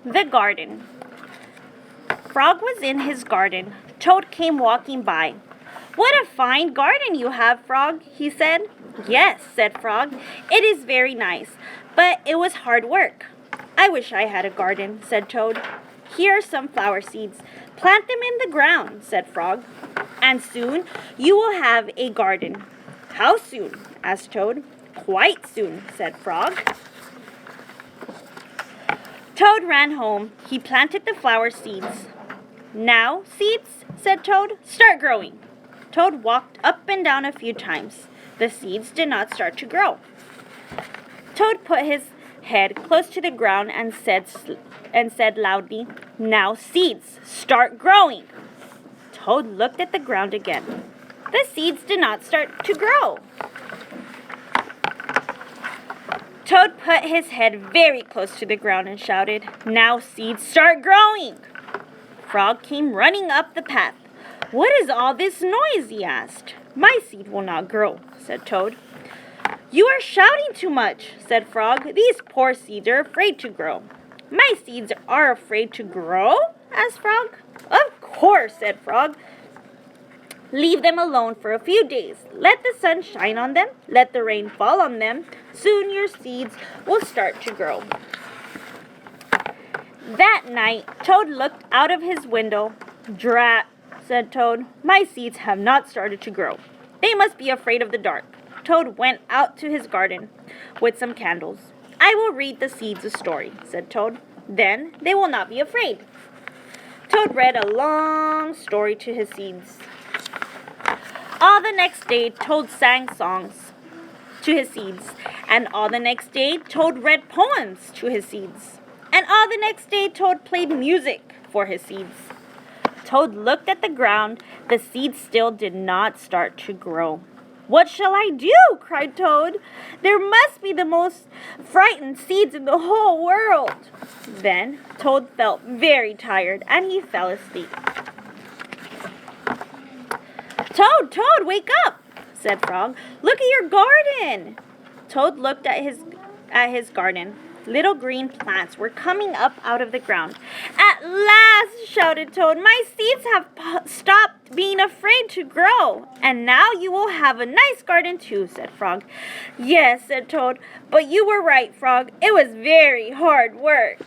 The garden. Frog was in his garden. Toad came walking by. "What a fine garden you have, Frog," he said. "Yes," said Frog, "it is very nice, but it was hard work." "I wish I had a garden," said Toad. "Here are some flower seeds. Plant them in the ground," said Frog, "and soon you will have a garden." "How soon?" asked Toad. "Quite soon," said Frog. Toad ran home. He planted the flower seeds. "Now, seeds," said Toad, "start growing." Toad walked up and down a few times. The seeds did not start to grow. Toad put his head close to the ground and said loudly, "Now, seeds, start growing." Toad looked at the ground again. The seeds did not start to grow. Toad put his head very close to the ground and shouted, "Now, seeds, start growing." Frog came running up the path. "What is all this noise?" he asked. "My seed will not grow," said Toad. "You are shouting too much," said Frog. "These poor seeds are afraid to grow." "My seeds are afraid to grow?" asked Frog. "Of course," said Frog. "Leave them alone for a few days. Let the sun shine on them. Let the rain fall on them. Soon your seeds will start to grow." That night, Toad looked out of his window. "Drat," said Toad. "My seeds have not started to grow. They must be afraid of the dark." Toad went out to his garden with some candles. "I will read the seeds a story," said Toad. "Then they will not be afraid." Toad read a long story to his seeds. All the next day, Toad sang songs to his seeds. And all the next day, Toad read poems to his seeds. And all the next day, Toad played music for his seeds. Toad looked at the ground. The seeds still did not start to grow. "What shall I do?" cried Toad. "There must be the most frightened seeds in the whole world." Then Toad felt very tired and he fell asleep. "Toad, Toad, wake up," said Frog. "Look at your garden." Toad looked at his garden. Little green plants were coming up out of the ground. "At last," shouted Toad, "my seeds have stopped being afraid to grow. And now you will have a nice garden too," said Frog. "Yes," said Toad, "but you were right, Frog. It was very hard work."